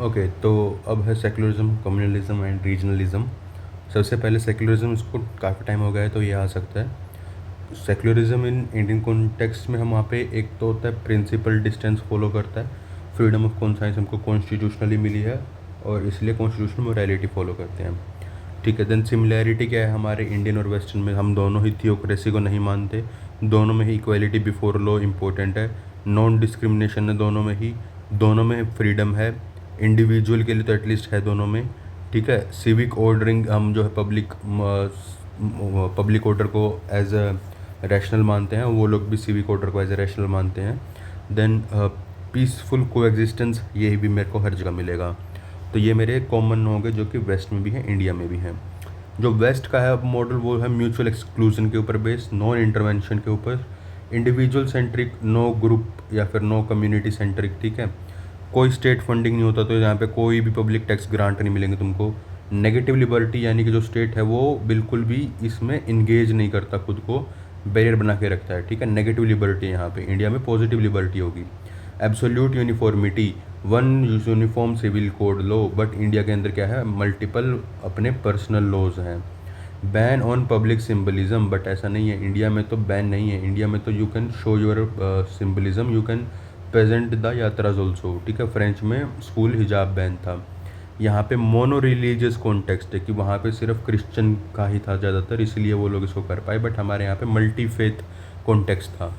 Okay, तो अब है सेकुलरिज्म, कम्युनलिज्म एंड रीजनलिज्म। सबसे पहले सेकुलरिज्म, इसको काफ़ी टाइम हो गया है तो ये आ सकता है। सेकुलरिज्म इन इंडियन कॉन्टेक्स्ट में हम वहाँ पे एक तो होता है प्रिंसिपल डिस्टेंस फॉलो करता है, फ्रीडम ऑफ कॉन्साइंस हमको कॉन्स्टिट्यूशनली मिली है और इसलिए कॉन्स्टिट्यूशनल मोरालिटी फॉलो करते हैं हम। ठीक है, देन सिमिलैरिटी क्या है हमारे इंडियन और वेस्टर्न में, हम दोनों ही थियोक्रेसी को नहीं मानते, दोनों में ही इक्वालिटी बिफोर लॉ इम्पोर्टेंट है, नॉन डिस्क्रिमिनेशन है दोनों में ही, दोनों में फ्रीडम है, इंडिविजुअल के लिए तो एटलीस्ट है दोनों में। ठीक है, सिविक ऑर्डरिंग, हम जो है पब्लिक ऑर्डर को एज अ रैशनल मानते हैं, वो लोग भी सिविक ऑर्डर को एज अ रैशनल मानते हैं। देन पीसफुल को एग्जिस्टेंस, ये भी मेरे को हर जगह मिलेगा। तो ये मेरे कॉमन होंगे जो कि वेस्ट में भी हैं, इंडिया में भी हैं। जो वेस्ट का है अब मॉडल, वो है म्यूचुअल एक्सक्लूजन के ऊपर बेस्ड, नॉन इंटरवेंशन के ऊपर, इंडिविजुअल सेंट्रिक, नो ग्रुप या फिर नो कम्युनिटी सेंट्रिक। ठीक है, कोई स्टेट फंडिंग नहीं होता, तो यहाँ पे कोई भी पब्लिक टैक्स ग्रांट नहीं मिलेंगे तुमको। नेगेटिव लिबर्टी, यानी कि जो स्टेट है वो बिल्कुल भी इसमें इंगेज नहीं करता, खुद को बैरियर बना के रखता है। ठीक है, नेगेटिव लिबर्टी यहाँ पे, इंडिया में पॉजिटिव लिबर्टी होगी। Absolute uniformity, one uniform civil code लो, बट इंडिया के अंदर क्या है, मल्टीपल अपने पर्सनल लॉज हैं। Ban on public symbolism, but ऐसा नहीं है, इंडिया में तो बैन नहीं है, इंडिया में तो you can show your symbolism, you can present the यात्राज ऑल्सो। ठीक है, फ्रेंच में स्कूल हिजाब बैन था। यहाँ पे मोनो रिलीजियस कॉन्टेक्स्ट है कि वहाँ पे सिर्फ क्रिश्चियन का ही था ज़्यादातर, इसलिए वो लोग इसको कर पाए, बट हमारे यहाँ पे मल्टी फेथ कॉन्टेक्स्ट था।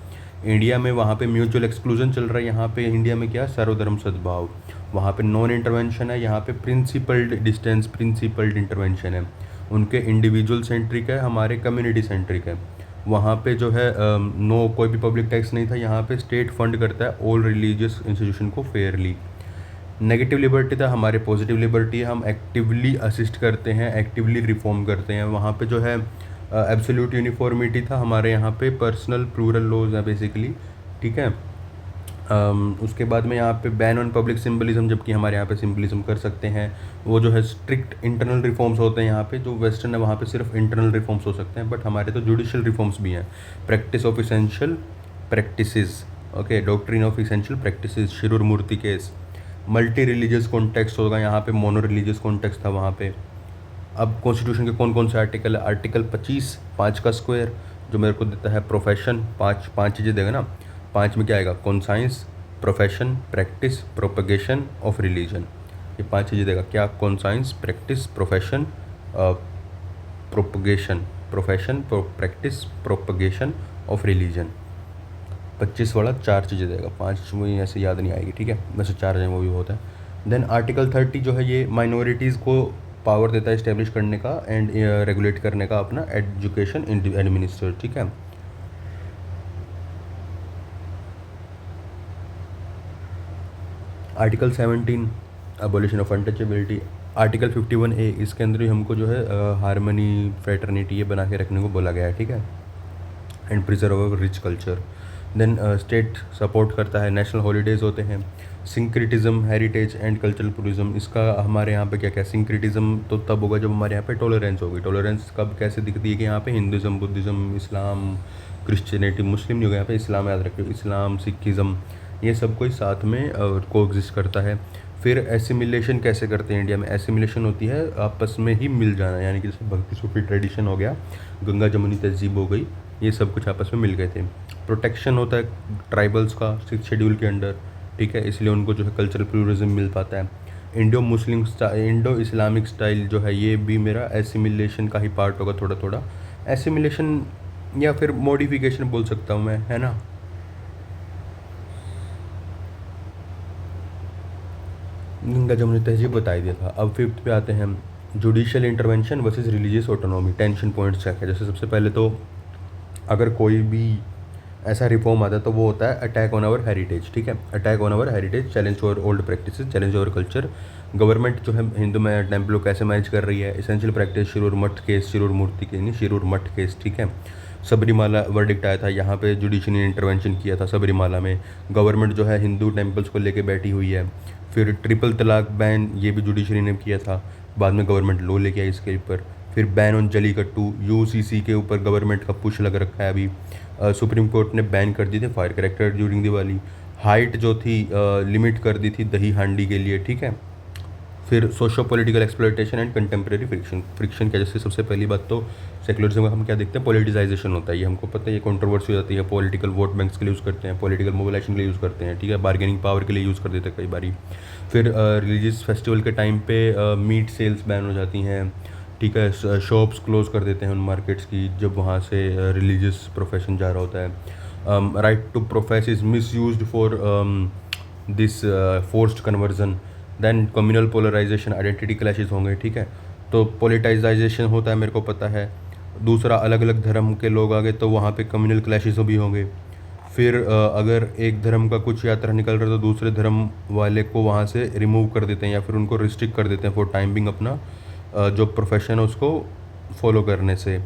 इंडिया में वहाँ पे म्यूचुअल एक्सक्लूजन चल रहा है, यहाँ पे इंडिया में क्या, सर्वधर्म सद्भाव। वहाँ पे नॉन इंटरवेंशन है, यहाँ पे प्रिंसिपल्ड डिस्टेंस, प्रिंसिपल्ड इंटरवेंशन है। उनके इंडिविजुअल सेंट्रिक है, हमारे कम्युनिटी सेंट्रिक है। वहाँ पे जो है नो, कोई भी पब्लिक टैक्स नहीं था, यहाँ पे स्टेट फंड करता है ऑल रिलीजियस इंस्टीट्यूशन को फेयरली। नेगेटिव लिबर्टी था, हमारे पॉजिटिव लिबर्टी है, हम एक्टिवली असिस्ट करते हैं, एक्टिवली रिफॉर्म करते हैं। वहाँ पे जो है एब्सोल्यूट यूनिफॉर्मिटी था, हमारे यहाँ पे पर्सनल प्लूरल लॉज है बेसिकली। ठीक है, उसके बाद में यहाँ पे बैन ऑन पब्लिक सिम्बलिज्म, जबकि हमारे यहाँ पे सिम्बलिज्म कर सकते हैं। वो जो है स्ट्रिक्ट इंटरनल रिफॉर्म्स होते हैं यहाँ पे, जो वेस्टर्न है वहाँ पे सिर्फ इंटरनल रिफॉर्म्स हो सकते हैं, बट हमारे तो जुडिशियल रिफॉर्म्स भी हैं। Practice of essential practices, okay, doctrine of essential practices, Shirur Murti case. Multi religious context होगा, यहाँ पे मोनो रिलीजियस कॉन्टेक्स्ट था वहाँ पे। अब कॉन्स्टिट्यूशन के कौन कौन से आर्टिकल है, आर्टिकल 25, 5 का स्क्वायर, जो मेरे को देता है प्रोफेशन, पाँच पाँच चीज़ें देगा ना। 5 में क्या आएगा, conscience, profession, practice, propagation of religion. ये 5 चीज़ें देगा, क्या, conscience, practice, profession, propagation, profession, practice, propagation of religion. 25 वाला 4 चीज़ें देगा, 5 मुझे ऐसे याद नहीं आएगी। ठीक है, वैसे 4 हैं, वो भी होता है। देन आर्टिकल 30 जो है, ये माइनॉरिटीज़ को पावर देता है इस्टेब्लिश करने का एंड रेगुलेट करने का अपना एजुकेशन एडमिनिस्टर। ठीक है, article 17, abolition of untouchability. Article 51A, इसके अंदर ही हमको जो है हारमनी, फ्रेटर्निटी, ये बना के रखने को बोला गया है। ठीक है, and preserve rich culture. Then state support करता है, नेशनल हॉलीडेज़ होते हैं। Syncretism, heritage and cultural tourism, इसका हमारे यहाँ पे क्या क्या, सिंक्रिटिज़म तो तब होगा जब हमारे यहाँ पे टॉलरेंस होगी। टॉलरेंस कब कैसे दिखती है कि यहाँ पे हिंदुज़म, बुद्धिज़्म, इस्लाम, क्रिश्चियनिटी, मुस्लिम नहीं होगा यहाँ पे, इस्लाम याद रखिए, इस्लाम, सिखिज़म, ये सब कोई साथ में को एग्जिस्ट करता है। फिर एसिमिलेशन कैसे करते हैं इंडिया में, एसिमिलेशन होती है आपस में ही मिल जाना, यानी कि जैसे भक्ति सूफी ट्रेडिशन हो गया, गंगा जमुनी तहजीब हो गई, ये सब कुछ आपस में मिल गए थे। प्रोटेक्शन होता है ट्राइबल्स का 6 शेड्यूल के अंडर। ठीक है, इसलिए उनको जो है कल्चरल प्लूरलिज्म मिल पाता है। इंडो इस्लामिक स्टाइल जो है, ये भी मेरा एसिमिलेशन का ही पार्ट होगा थोड़ा थोड़ा। एसिमिलेशन या फिर मॉडिफिकेशन बोल सकता हूँ मैं, है ना। गंगा जमुनी तहजीब बता ही दिया था। अब 5th पे आते हैं हम, judicial intervention versus religious autonomy. Tension points क्या है, जैसे सबसे पहले तो अगर कोई भी ऐसा रिफॉर्म आता है तो वो होता है अटैक ऑन आवर हेरिटेज। ठीक है, attack on our heritage, challenge over old practice, challenge over culture. Government जो है हिंदू में टेम्पल को कैसे मैनेज कर रही है, एसेंशियल प्रैक्टिस, शिरूर मठ केस, शिरूर मूर्ति के नहीं, शिरूर मठ केस। ठीक है, सबरीमाला वर्डिक्ट आया था, यहाँ पे जुडिशरी ने इंटरवेंशन किया था सबरीमाला में। गवर्नमेंट जो है हिंदू टेम्पल्स को लेके बैठी हुई है। फिर ट्रिपल तलाक बैन, ये भी जुडिशरी ने किया था, बाद में गवर्नमेंट लॉ लेके आई इसके ऊपर। फिर बैन ऑन जलीकट्टू, यूसीसी के ऊपर गवर्नमेंट का पुश लग रखा है अभी। सुप्रीम कोर्ट ने बैन कर दी थी fire character during Diwali. Height जो थी लिमिट कर दी थी दही हांडी के लिए। ठीक है, फिर socio political exploitation and contemporary friction क्या, जैसे सबसे पहली बात तो सेकुलरिज्म में हम क्या देखते हैं, पॉलिटिसाइजेशन होता है, ये हमको पता है, ये कंट्रोवर्सी हो जाती है, पॉलिटिकल वोट बैंक्स के लिए यूज़ करते हैं, पॉलिटिकल मोबिलाइजेशन के लिए यूज़ करते हैं, ठीक है, बार्गेनिंग पावर के लिए यूज़ कर देते हैं कई बारी। फिर रिलीजियस फेस्टिवल के टाइम पे मीट सेल्स बैन हो जाती हैं, ठीक है, शॉप्स क्लोज कर देते हैं उन मार्केट्स की जब वहाँ से रिलीजियस प्रोफेशन जा रहा होता है। Right to profess is misuse for this forced conversion. Then communal polarisation, identity clashes होंगे, ठीक है, तो पोलिटाइजाइजेशन होता है मेरे को पता है। दूसरा, अलग अलग धर्म के लोग आ गए तो वहाँ पे कम्युनल क्लैशेस भी होंगे। फिर अगर एक धर्म का कुछ यात्रा निकल रहा है तो दूसरे धर्म वाले को वहाँ से रिमूव कर देते हैं या फिर उनको रिस्ट्रिक्ट कर देते हैं फॉर टाइम बिंग अपना जो प्रोफेशन है उसको फॉलो करने से।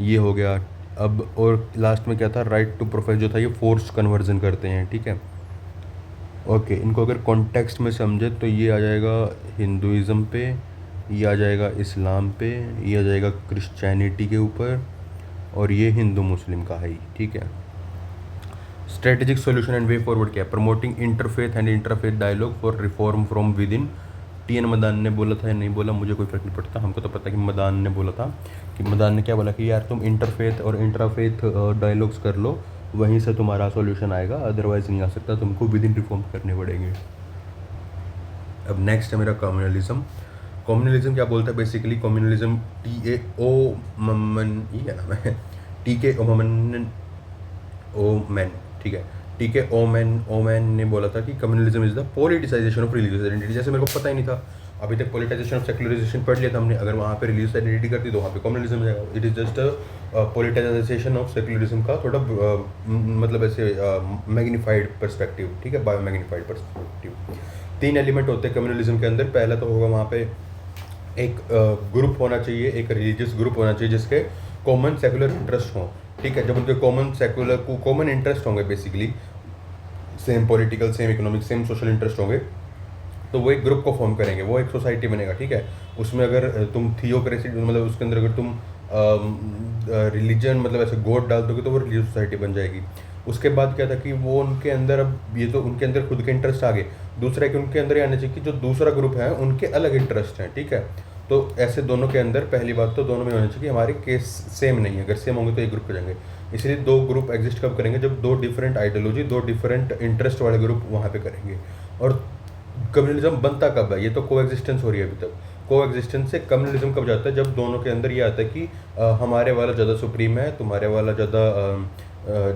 ये हो गया। अब और लास्ट में क्या था, राइट टू प्रोफेस जो था ये फोर्स्ड कन्वर्जन करते हैं, ठीक है। ओके, इनको अगर कॉन्टेक्स्ट में समझे तो ये आ जाएगा हिंदुज़म पे, ये आ जाएगा इस्लाम पे, ये आ जाएगा क्रिश्चियनिटी के ऊपर, और ये हिंदू मुस्लिम का है ही, ठीक है। Strategic solution and way forward क्या है, promoting interfaith and interfaith dialogue for reform from within. T N. Madan ने बोला था या नहीं बोला मुझे कोई फ़र्क नहीं पड़ता, हमको तो पता है कि मदान ने बोला था, कि मदान ने क्या बोला कि यार तुम इंटरफेथ और इंटरफेथ डायलॉग्स कर लो, वहीं से तुम्हारा सॉल्यूशन आएगा, अदरवाइज़ नहीं आ सकता, तुमको विद इन रिफॉर्म करने पड़ेंगे। अब नेक्स्ट है मेरा कम्युनलिज्म। कम्युनलिज्म क्या बोलता है बेसिकली, कम्युनलिज्म T.A. Oman, ये क्या नाम है, T.K. ओमैन, ठीक है, T.K. ओमैन ने बोला था कि communalism is the politicisation of religious identity. जैसे मेरे को पता ही नहीं था, अभी तक पोलिटाइजेशन ऑफ सेक्युलराइजेशन पढ़ लिया था हमने, अगर वहाँ पे रिलीजियस आइडेंटिटी कर दी तो वहाँ पे कम्युनलिज्म जाएगा। It is just politicisation of secularism का थोड़ा मतलब ऐसे मैग्नीफाइड पर्सपेक्टिव, ठीक है, बायो मैग्नीफाइड पर्सपेक्टिव। 3 एलिमेंट होते हैं कम्युनलिज्म के अंदर। पहला तो होगा वहाँ पे एक ग्रुप होना चाहिए, एक रिलीजियस ग्रुप होना चाहिए जिसके कॉमन सेकुलर इंटरेस्ट हों, ठीक है। जब उनके कॉमन इंटरेस्ट होंगे, basically same political, same economic, same social interest होंगे, तो वो एक ग्रुप को फॉर्म करेंगे, वो एक सोसाइटी बनेगा, ठीक है। उसमें अगर तुम थियोक्रेसी मतलब उसके अंदर अगर तुम रिलीजन मतलब ऐसे गॉड डाल दोगे तो वो रिलीजियस सोसाइटी बन जाएगी। उसके बाद क्या था कि वो उनके अंदर, अब ये तो उनके अंदर खुद के इंटरेस्ट आ गए, दूसरा है कि उनके अंदर ये आना चाहिए कि जो दूसरा ग्रुप है उनके अलग इंटरेस्ट हैं, ठीक है। तो ऐसे दोनों के अंदर पहली बात तो दोनों में होना चाहिए कि हमारे केस सेम नहीं है, अगर सेम होंगे तो एक ग्रुप हो जाएंगे। इसलिए 2 ग्रुप एग्जिस्ट कब करेंगे, जब 2 डिफरेंट आइडियोलॉजी, 2 डिफरेंट इंटरेस्ट वाले ग्रुप वहाँ पे करेंगे। और कम्युनलिज्म बनता कब है, ये तो को एग्जिस्टेंस हो रही है अभी तक। को एग्जिस्टेंस से कम्युनलिज्म कब जाता है, जब दोनों के अंदर ये आता है कि हमारे वाला ज़्यादा सुप्रीम है, तुम्हारे वाला ज़्यादा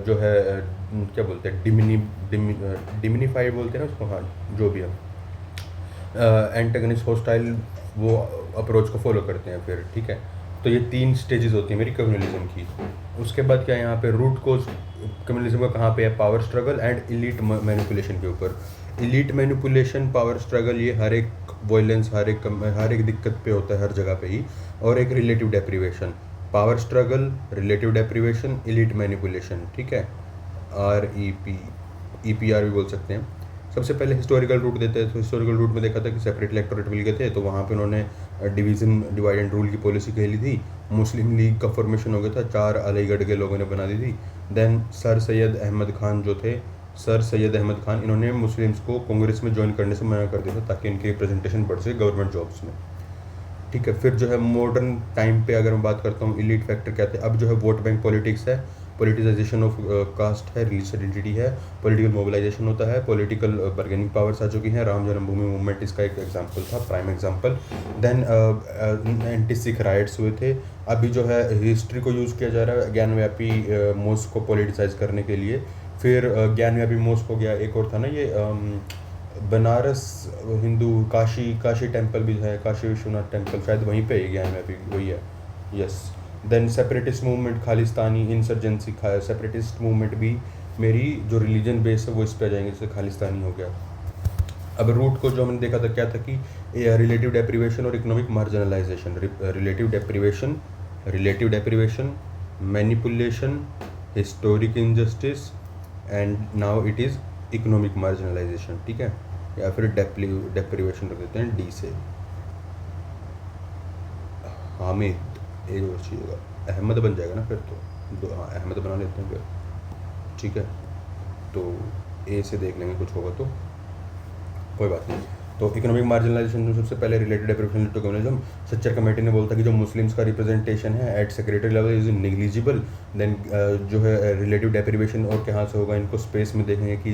जो है क्या बोलते हैं, डिमिनिफाइड बोलते हैं ना उसको, हाँ जो भी है, एंटेगनिस्ट हॉस्टाइल वो अप्रोच को फॉलो करते हैं फिर, ठीक है। तो ये 3 स्टेजेस होती हैं मेरी कम्युनलिज्म की। उसके बाद क्या है यहाँ पे रूट कोज कम्युनलिज्म का कहाँ पे है, power struggle and elite manipulation के ऊपर। इलीट मैनिपुलेशन, पावर स्ट्रगल, ये हर एक वॉयलेंस, हर एक दिक्कत पे होता है हर जगह पे ही। और एक relative deprivation, power struggle, relative deprivation, elite manipulation, ठीक है, EPR भी बोल सकते हैं। सबसे पहले हिस्टोरिकल रूट देते हैं, तो हिस्टोरिकल रूट में देखा था कि सेपरेट इलेक्टोरेट मिल गए थे, तो वहाँ पे उन्होंने डिवाइड एंड रूल की पॉलिसी खेली थी। मुस्लिम लीग का फॉर्मेशन हो गया था, 4 अलीगढ़ के लोगों ने बना दी थी। देन सर सैयद अहमद खान इन्होंने मुस्लिम्स को कांग्रेस में ज्वाइन करने से मना कर दिया था ताकि इनकी रिप्रेजेंटेशन बढ़ सके गवर्नमेंट जॉब्स में, ठीक है। फिर जो है मॉडर्न टाइम पे अगर मैं बात करता हूँ, इलीट फैक्टर कहते हैं। अब जो है वोट बैंक पॉलिटिक्स है, पॉलिटिसाइजेशन ऑफ कास्ट है, रिलीजियस आइडेंटिटी है, पॉलिटिकल मोबिलाइजेशन होता है, पॉलिटिकल बार्गेनिंग पावर्स आ चुकी हैं। राम जन्मभूमि मूवमेंट इसका एक एग्जांपल था, prime example. Then anti Sikh riots हुए थे। अभी जो है हिस्ट्री को यूज़ किया जा रहा है ज्ञानव्यापी मोस्क को पॉलिटिसाइज करने के लिए। फिर ज्ञानव्यापी मोस्क हो गया, एक और था ना ये बनारस हिंदू काशी टेम्पल भी है, काशी विश्वनाथ टेम्पल, शायद वहीं पे है ज्ञानव्यापी, वही है, yes. Then separatist movement, Khalistani insurgency, separatist movement भी मेरी जो रिलीजन बेस है वो इस पे आ जाएंगे, जैसे खालिस्तानी हो गया। अब रूट को जो हमने देखा था क्या था कि रिलेटिव डेप्रीवेशन और economic marginalisation. Relative deprivation, manipulation, historic injustice, and now it is economic marginalisation, ठीक है। या फिर डेप्रीवेशन रख देते हैं डी से। हामिद एक और चाहिएगा, अहमद बन जाएगा ना फिर तो, हाँ अहमद बना लेते हैं फिर, ठीक है। तो ए से देख लेंगे, कुछ होगा तो कोई बात नहीं। तो इकोनॉमिक मार्जिनलाइजेशन सबसे पहले related deprivation to communism, Sachar committee ने बोलता कि जो मुस्लिम्स का रिप्रेजेंटेशन है at secretary level is negligible. Then जो है रिलेटिव डेप्रिवेशन और कहाँ से होगा, इनको स्पेस में देखेंगे कि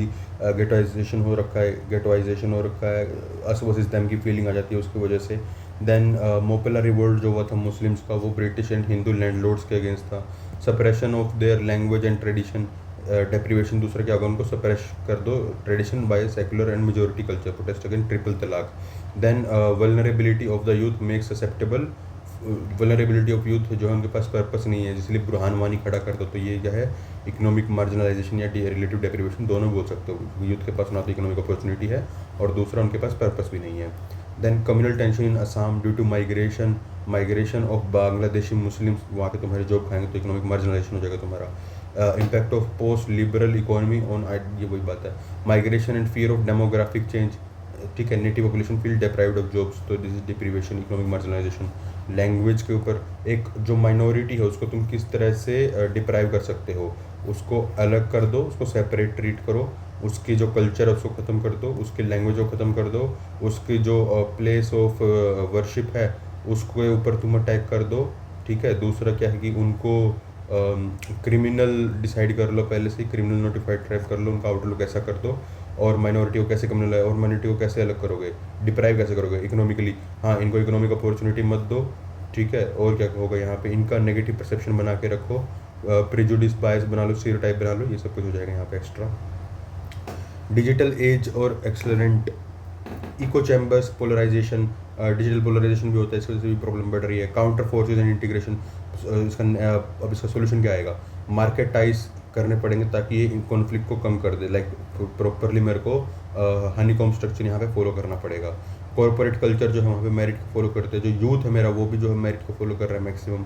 गेटोइजेशन हो रखा है, गेटोइजेशन हो रखा है, अस वर्सेस देम की फीलिंग आ जाती है उसकी वजह से। देन मोपला रिवोल्ट जो हुआ था मुस्लिम्स का, वो ब्रिटिश एंड हिंदू लैंडलॉर्ड्स के अगेंस्ट था। Suppression of their language and tradition, deprivation दूसरा क्या होगा, उनको सप्रेस कर दो tradition by secular and majority culture, protest against triple तलाक। Then vulnerability of the youth make susceptible, vulnerability of youth जो है उनके पास पर्पस नहीं है, इसलिए बुरहानवानी खड़ा कर दो। तो ये क्या है, इकोनॉमिक मार्जिनलाइजेशन या रिलेटिव डेप्रिवेशन दोनों बोल सकते हो। यूथ के पास ना तो इकोनॉमिक अपॉर्चुनिटी है और दूसरा उनके पास पर्पस भी नहीं है। Then communal tension in Assam due to migration of Bangladeshi Muslims, वहाँ पे तुम्हारे जॉब खाएंगे तो इकोनॉमिक मार्जिनलाइजेशन हो जाएगा तुम्हारा। Impact of post liberal economy on, ये वही बात है, migration and fear of demographic change, ठीक है, native population feel deprived of jobs, तो this is deprivation, economic marginalisation. Language के ऊपर, एक जो माइनॉरिटी है उसको तुम किस तरह से डिप्राइव कर सकते हो, उसको अलग कर दो, उसको सेपरेट ट्रीट करो, उसकी जो कल्चर है उसको ख़त्म कर दो, उसकी लैंग्वेज को ख़त्म कर दो, उसकी जो प्लेस ऑफ वर्शिप है उसके ऊपर तुम अटैक कर दो, ठीक है। दूसरा क्या है कि उनको क्रिमिनल डिसाइड कर लो, पहले से ही क्रिमिनल नोटिफाइड ट्रैप कर लो, उनका आउटलुक ऐसा कर दो। और माइनॉरिटी को कैसे क्रिमिनल है, और माइनॉरिटी को कैसे अलग करोगे, डिप्राइव कैसे करोगे इकोनॉमिकली, हाँ इनको इकोनॉमिक अपॉर्चुनिटी मत दो, ठीक है। और क्या होगा यहाँ पे, इनका नेगेटिव परसेप्शन बना के रखो, प्रेजुडिस बायस बना लो, स्टीरियोटाइप बना लो, ये सब कुछ हो जाएगा यहाँ पे एक्स्ट्रा। डिजिटल एज और accelerant echo chambers polarisation, digital polarisation भी होता है, इसकी वजह से भी प्रॉब्लम बढ़ रही है। काउंटर फोर्सेज एंड इंटीग्रेशन, इसका अब इसका सोल्यूशन क्या आएगा, मार्केटाइज करने पड़ेंगे ताकि ये कॉन्फ्लिक्ट को कम कर दे, लाइक प्रॉपरली मेरे को हनीकॉम्ब स्ट्रक्चर यहाँ पे फॉलो करना पड़ेगा। कॉर्पोरेट कल्चर जो है वहाँ पे मेरिट को फॉलो करते हैं, जो यूथ है मेरा वो भी जो है मेरिट को फॉलो कर रहा है मैक्सिमम,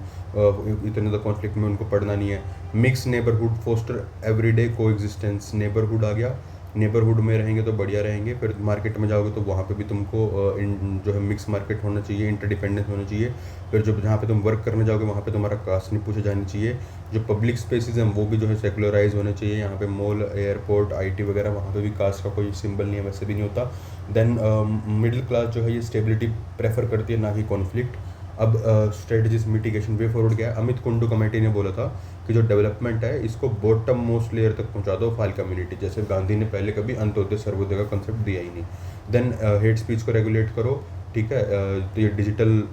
इतने ज़्यादा कॉन्फ्लिक्ट में उनको पढ़ना नहीं है। मिक्स नेबरहुड फोस्टर एवरीडे को एग्जिस्टेंस, नेबरहुड आ गया, नेबरहुड में रहेंगे तो बढ़िया रहेंगे, फिर मार्केट में जाओगे तो वहाँ पे भी तुमको जो है मिक्स मार्केट होना चाहिए, इंटरडिपेंडेंस होना चाहिए। फिर जो जहाँ पे तुम वर्क करने जाओगे वहाँ पे तुम्हारा कास्ट नहीं पूछा जानी चाहिए। जो पब्लिक स्पेसेस हैं वो भी जो है सेकुलराइज होने चाहिए, यहाँ पे मॉल, एयरपोर्ट, आईटी वगैरह, वहाँ पे भी कास्ट का कोई सिंबल नहीं है, वैसे भी नहीं होता। देन मिडिल क्लास जो है ये स्टेबिलिटी प्रेफर करती है, ना कि कॉन्फ्लिक्ट। अब स्ट्रेटजीज मिटिगेशन वे फॉरवर्ड क्या है, अमित कुंडू कमेटी ने बोला था कि जो डेवलपमेंट है इसको बॉटम मोस्ट लेयर तक पहुंचा दो, फाइल कम्युनिटी, जैसे गांधी ने पहले कभी अंत्योदय सर्वोदय का कंसेप्ट दिया ही नहीं। देन हेट स्पीच को रेगुलेट करो, ठीक है, तो ये डिजिटल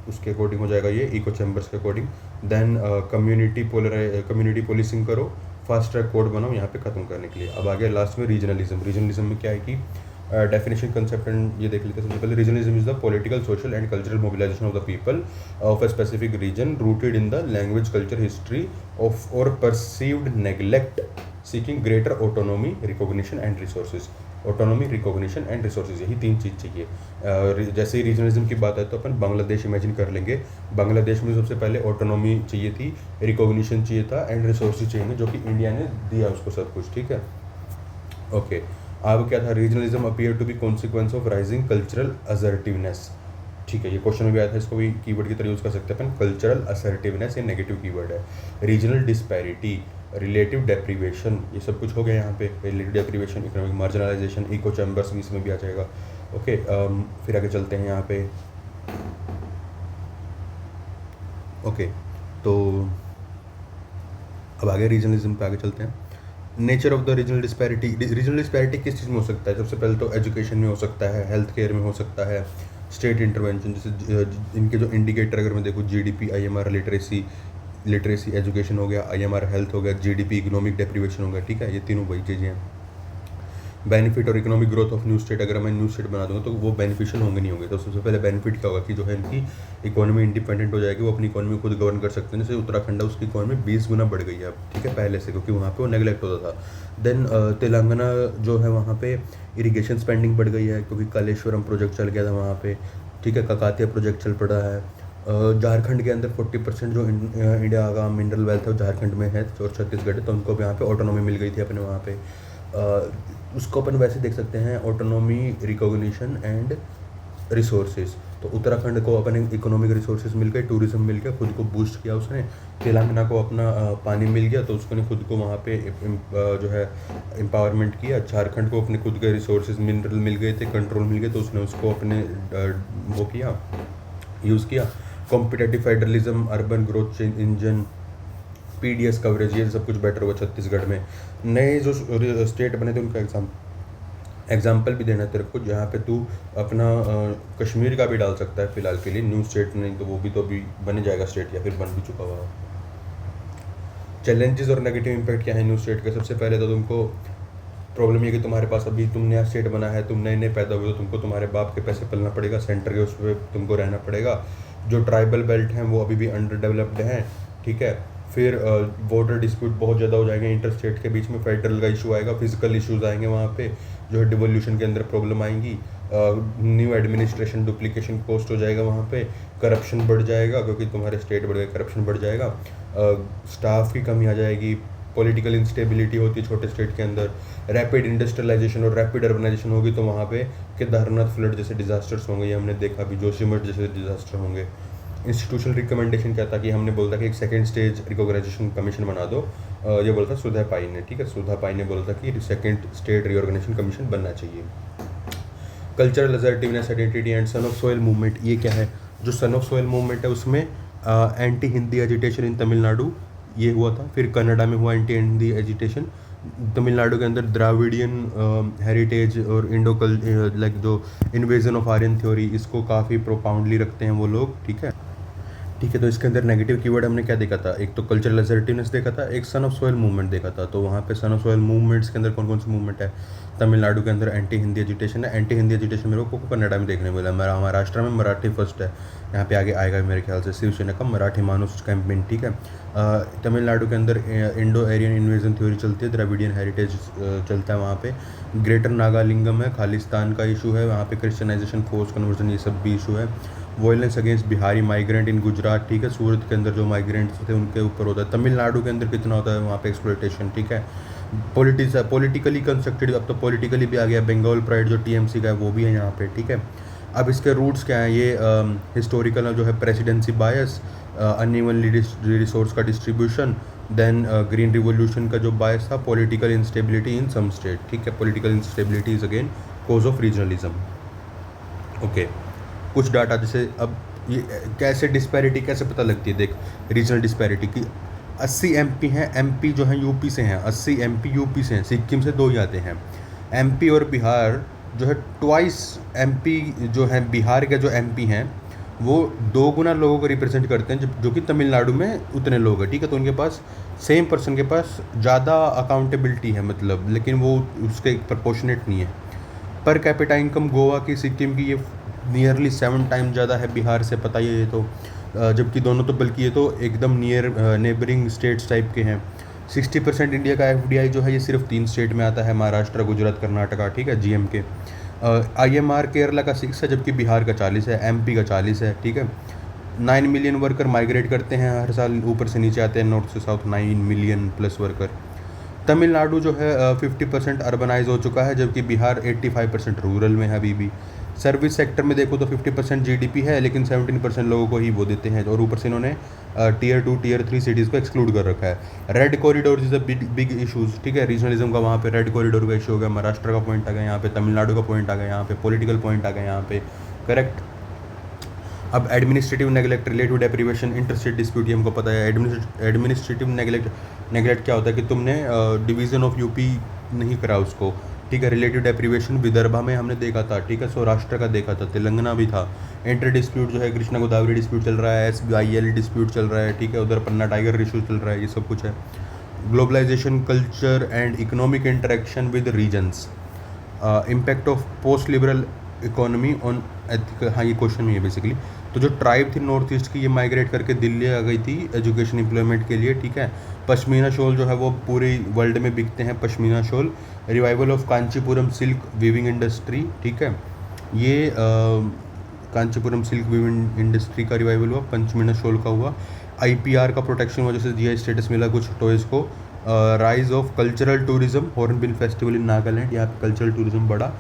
उसके अकॉर्डिंग हो जाएगा, ये इको चैम्बर्स के अकॉर्डिंग। देन कम्युनिटी पोलिसिंग करो, फास्ट ट्रैक कोड बनाओ यहाँ पे ख़त्म करने के लिए। अब आगे लास्ट में रीजनलिज्म में क्या है कि डेफिनेशन कंसेप्ट एंड ये देख लेते हैं। सबसे पहले regionalism is the political social and cultural mobilisation of the people of a specific region rooted in the language culture history of और perceived neglect seeking greater autonomy recognition and resources. Autonomy, recognition and resources, यही तीन चीज़ चाहिए। जैसे ही regionalism की बात है तो अपन Bangladesh imagine कर लेंगे। बांग्लादेश में सबसे पहले ऑटोनॉमी चाहिए थी, रिकॉग्निशन चाहिए था एंड रिसोर्सेज चाहिए, जो कि इंडिया ने दिया उसको सब कुछ, ठीक है। ओके, अब क्या था, regionalism appear to be consequence of rising cultural assertiveness, ठीक है। ये क्वेश्चन में भी आया था, इसको भी कीवर्ड की तरह यूज़ कर सकते हैं अपन, कल्चरल असर्टिवनेस, ये नेगेटिव कीवर्ड है। रीजनल डिस्पैरिटी, रिलेटिव डेप्रीवेशन, ये सब कुछ हो गया यहाँ पे। Relative deprivation, economic marginalisation, echo chambers भी इसमें भी आ जाएगा। ओके, फिर आगे चलते हैं यहाँ पे। ओके, तो अब आगे रीजनलिज्म पे आगे चलते हैं। Nature of the regional disparity किस चीज़ में हो सकता है, सबसे पहले तो एजुकेशन में हो सकता है, हेल्थ केयर में हो सकता है, स्टेट इंटरवेंशन, जैसे इनके जो इंडिकेटर अगर मैं देखूँ, जीडीपी, आईएमआर, लिटरेसी एजुकेशन हो गया, आईएमआर हेल्थ हो गया, जीडीपी इकोनॉमिक डेप्रीवेशन हो गया, ठीक है। ये तीनों वही चीज़ें हैं। बेनिफिट और economic growth of new state, अगर मैं न्यू स्टेट बना दूंगा तो वो बेनिफिशियल होंगे नहीं होंगे। तो सबसे पहले बेनिफिट क्या होगा कि जो है इनकी इकोनॉमी इंडिपेंडेंट हो जाएगी, वो अपनी इकोनॉमी खुद गवर्न कर सकते हैं। जैसे उत्तराखंड है, उसकी इकोनॉमी 20 गुना बढ़ गई है अब, ठीक है, पहले से, क्योंकि वहाँ पे वो नेगलेक्ट होता था। देन तेलंगाना जो है वहाँ पे इरीगेशन स्पेंडिंग बढ़ गई है, क्योंकि कालेश्वरम प्रोजेक्ट चल गया था वहाँ पे, ठीक है, ककातिया प्रोजेक्ट चल पड़ा है। झारखंड के अंदर 40% जो इंडिया का मिनरल वेल्थ है वो झारखंड में है और छत्तीसगढ़ है, तो उनको भी यहाँ पे ऑटोनॉमी मिल गई थी अपने वहाँ पे। उसको अपन वैसे देख सकते हैं, ऑटोनॉमी, रिकॉग्निशन एंड रिसोर्सेज। तो उत्तराखंड को अपने इकोनॉमिक रिसोर्सेज मिल गए, टूरिज्म मिल गया, खुद को बूस्ट किया उसने। तेलंगाना को अपना पानी मिल गया तो उसने खुद को वहाँ पे जो है एम्पावरमेंट किया। झारखंड को अपने खुद के रिसोर्सेज मिनरल मिल गए थे, कंट्रोल मिल गए, तो उसने उसको अपने वो किया, यूज़ किया। Competitive federalism, urban growth engine, PDS coverage, ये सब कुछ बेटर हुआ छत्तीसगढ़ में। नए जो स्टेट बने थे उनका एग्जाम्पल भी देना तेरे को, जहाँ पे तू अपना कश्मीर का भी डाल सकता है फिलहाल के लिए, न्यू स्टेट नहीं तो वो भी तो अभी बन जाएगा स्टेट, या फिर बन भी चुका हुआ। चैलेंजेस और नेगेटिव इम्पैक्ट क्या है न्यू स्टेट का? सबसे पहले तो तुमको प्रॉब्लम ये कि तुम्हारे पास अभी तुम नया स्टेट बना है, तुम नए नए पैदा हुए, तो तुमको तुम्हारे बाप के पैसे पलना पड़ेगा, सेंटर के उस पर तुमको रहना पड़ेगा। जो ट्राइबल बेल्ट हैं वो अभी भी अंडर डेवलप्ड हैं, ठीक है। फिर बॉर्डर डिस्प्यूट बहुत ज़्यादा हो जाएंगे इंटर स्टेट के बीच में, फेडरल का इशू आएगा, फिजिकल इश्यूज आएंगे वहाँ पे, जो है डिवोल्यूशन के अंदर प्रॉब्लम आएंगी। न्यू एडमिनिस्ट्रेशन डुप्लीकेशन कॉस्ट हो जाएगा वहाँ पे, करप्शन बढ़ जाएगा क्योंकि तुम्हारे स्टेट बढ़ गए, करप्शन बढ़ जाएगा, स्टाफ की कमी आ जाएगी, पॉलिटिकल इंस्टेबिलिटी होती है छोटे स्टेट के अंदर, रैपिड इंडस्ट्रियलाइजेशन और रैपिड अर्बनाइजेशन होगी तो वहाँ पे केदारनाथ फ्लड जैसे डिजास्टर्स होंगे, ये हमने देखा भी, जोशीमठ जैसे डिजास्टर होंगे। इंस्टीट्यूशनल रिकमेंडेशन क्या था कि हमने बोला था कि एक सेकंड स्टेज रिकॉग्नाइजेशन कमीशन बना दो, ये बोला था सुधा पाई ने, ठीक है, सुधा पाई ने बोला था कि सेकंड स्टेट रिऑर्गेनाइजेशन कमीशन बनना चाहिए। Cultural assertiveness, identity and son of soil movement, ये क्या है? जो सन ऑफ सॉइल मूवमेंट है उसमें एंटी हिंदी एजिटेशन इन तमिलनाडु ये हुआ था। फिर कनाडा में हुआ एंटी हिंदी एजिटेशन। तमिलनाडु के अंदर द्राविडियन हेरिटेज और लाइक जो इन्वेजन ऑफ आर्यन थ्योरी, इसको काफ़ी प्रोपाउंडली रखते हैं वो लोग, ठीक है। ठीक है, तो इसके अंदर नेगेटिव कीवर्ड हमने क्या देखा था? एक तो कल्चरल असर्टिवनेस देखा था, एक सन ऑफ सॉइल मूवमेंट देखा था। तो वहाँ पे सन ऑफ सॉइल मूवमेंट्स के अंदर कौन कौन सी मूवमेंट है? तमिलनाडु के अंदर एंटी हिंदी एजुटेशन है। एंटी हिंदी एजुटेशन मेरे को कन्नड़ा में देखने मिला। महाराष्ट्र में मराठी फर्स्ट है, यहाँ पे आगे आएगा मेरे ख्याल से शिवसेना का मराठी मानुस कैंपेन, ठीक है। तमिलनाडु के अंदर इंडो एरियन इन्वेजन थ्योरी चलती है, द्रविडियन हेरिटेज चलता है वहाँ पे। ग्रेटर नागालिंगम है, खालिस्तान का इशू है वहाँ पे, क्रिश्चियनाइजेशन, फोर्स कन्वर्जन, ये सब भी इशू है। वॉयलेंस अगेंस्ट बिहारी माइग्रेंट इन गुजरात, ठीक है, सूरत के अंदर जो माइग्रेंट्स थे उनके ऊपर होता है। तमिलनाडु के अंदर कितना होता है वहाँ पे एक्सप्लॉयटेशन, ठीक है। पॉलिटिकली कंस्ट्रक्टेड, अब तो पॉलिटिकली भी आ गया, बंगाल प्राइड जो टीएमसी का है वो भी है यहाँ पे, ठीक है। अब इसके रूट्स क्या हैं? ये हिस्टोरिकल जो है प्रेसिडेंसी बायस, अनइवनली रिसोर्स का डिस्ट्रीब्यूशन, देन ग्रीन रिवोल्यूशन का जो बायस था, पॉलिटिकल इंस्टेबिलिटी इन सम स्टेट, ठीक है। Political instability is again cause of regionalism, okay. कुछ डाटा जैसे अब ये कैसे डिस्पैरिटी कैसे पता लगती है? देख, रीजनल डिस्पैरिटी की 80 एमपी हैं, एमपी जो हैं यूपी से हैं, 80 एमपी यूपी से हैं, सिक्किम से 2 ही आते हैं। एमपी और बिहार जो है ट्वाइस, एमपी जो है बिहार के जो एमपी हैं वो 2 गुना लोगों को रिप्रेजेंट करते हैं, जो कि तमिलनाडु में उतने लोग हैं, ठीक है। तो उनके पास सेम पर्सन के पास ज़्यादा अकाउंटेबिलिटी है मतलब, लेकिन वो उसके प्रपोर्शनेट नहीं है। पर कैपिटा इनकम गोवा की, सिक्किम की ये नियरली 7 टाइम ज़्यादा है बिहार से, पता ही है ये तो। जबकि दोनों तो बल्कि ये तो एकदम नियर नेबरिंग स्टेट्स टाइप के हैं। 60% इंडिया का एफडीआई जो है ये सिर्फ 3 स्टेट में आता है, महाराष्ट्र, गुजरात, कर्नाटका, ठीक है, जीएम के। आईएमआर केरला का 6 है, जबकि बिहार का 40 है, एमपी का 40 है, ठीक है। 9 मिलियन वर्कर माइग्रेट करते हैं हर साल, ऊपर से नीचे आते हैं, नॉर्थ से south, 9 million plus worker. Tamil Nadu जो है 50% अर्बनाइज हो चुका है, जबकि बिहार 85% रूरल में है अभी भी। सर्विस सेक्टर में देखो तो 50% जीडीपी है, लेकिन 17% लोगों को ही वो देते हैं, और ऊपर से इन्होंने टियर 2 टियर 3 सिटीज़ को एक्सक्लूड कर रखा है। Red corridor is a big issues, ठीक है, रीजनलिज्म का वहाँ पे रेड कॉरिडोर का इशू हो गया, महाराष्ट्र का पॉइंट आ गया यहाँ पे, तमिलनाडु का पॉइंट आ गया यहाँ पे, पॉलिटिकल पॉइंट आ गया यहाँ पे, करेक्ट। अब administrative neglect, relative deprivation, interstate dispute, ये हमको पता है। एडमिनिस्ट्रेटिव नेगलेक्ट क्या होता है कि तुमने डिवीज़न ऑफ यूपी नहीं करा उसको, ठीक है। रिलेटिव डेप्रीवेशन विदर्भा में हमने देखा था, ठीक है, सौराष्ट्र का देखा था, तेलंगाना भी था। इंटर डिस्प्यूट जो है कृष्णा गोदावरी डिस्प्यूट चल रहा है, SBIL डिस्प्यूट चल रहा है, ठीक है, उधर पन्ना टाइगर इशू चल रहा है, ये सब कुछ है। Globalisation, culture and economic interaction with regions, impact of post liberal economy on ethical, हाँ ये क्वेश्चन में है बेसिकली। तो जो ट्राइब थी नॉर्थ ईस्ट की, ये माइग्रेट करके दिल्ली आ गई थी एजुकेशन एम्प्लॉयमेंट के लिए, ठीक है। पश्मीना शॉल जो है वो पूरी वर्ल्ड में बिकते हैं, pashmina shawl. Revival of Kanchipuram silk weaving industry, ठीक है, ये कांचीपुरम सिल्क वीविंग इंडस्ट्री का रिवाइवल हुआ, पश्मीना शॉल का हुआ। IPR का प्रोटेक्शन हुआ, जैसे GI स्टेटस मिला कुछ टॉयज़ को। Rise of cultural tourism, hornbill festival in Nagaland, यहाँ पे कल्चरल टूरिज्म बढ़ा।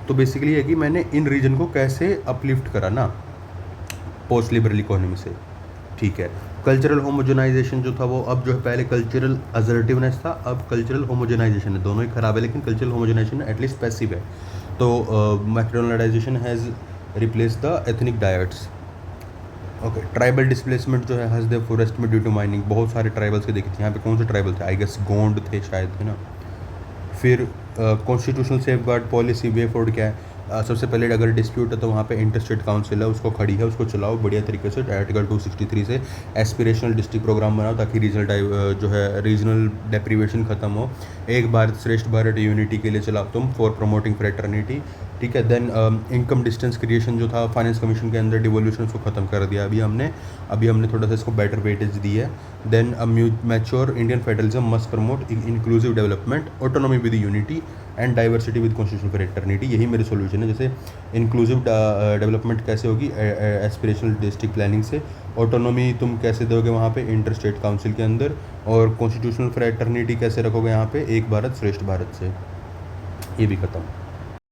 तो बेसिकली है कि मैंने इन रीजन को कैसे अपलिफ्ट करा ना पोस्ट लिबरल इकोनॉमी से, ठीक है। कल्चरल होमोजेनाइजेशन जो था वो अब जो है, पहले कल्चरल असर्टिवनेस था, अब कल्चरल होमोजेनाइजेशन है। दोनों ही खराब है, लेकिन कल्चरल होमोजेनाइजेशन एटलीस्ट पैसिव है। तो McDonaldisation has replace the ethnic diets. Okay, tribal displacement जो है हैज़ द फॉरेस्ट में ड्यू टू माइनिंग। बहुत सारे ट्राइबल्स के देखे थे यहाँ पे। कौन से ट्राइबल थे? आई गेस गोंड थे शायद, है ना। फिर कॉन्स्टिट्यूशनल सेफ गार्ड पॉलिसी वे फॉरवर्ड क्या है? सबसे पहले अगर डिस्प्यूट है तो वहाँ पे इंटरस्टेट काउंसिल है, उसको खड़ी है, उसको चलाओ बढ़िया तरीके से। आर्टिकल 263 से एस्पिरेशनल डिस्ट्रिक्ट प्रोग्राम बनाओ ताकि रीजनल जो है रीजनल डेप्रीवेशन ख़त्म हो। एक भारत श्रेष्ठ भारत यूनिटी के लिए चलाओ तुम, फॉर प्रमोटिंग फ्रेटर्निटी, ठीक है। देन इनकम डिस्टेंस क्रिएशन जो था फाइनेंस कमीशन के अंदर, डिवोल्यूशन उसको ख़त्म कर दिया अभी हमने थोड़ा सा इसको बेटर वेटेज दी है। Then mature Indian federalism must promote inclusive development, autonomy with unity and diversity with constitutional fraternity. यही मेरे सोल्यूशन है। जैसे इंक्लूसिव डेवलपमेंट कैसे होगी? एस्पिरेशनल डिस्ट्रिक्ट प्लानिंग से। ऑटोनॉमी तुम कैसे दोगे वहाँ पे? इंटर स्टेट काउंसिल के अंदर। और कॉन्स्टिट्यूशनल फ्रेटर्निटी कैसे रखोगे यहाँ पे? एक भारत श्रेष्ठ भारत से। ये भी खत्म।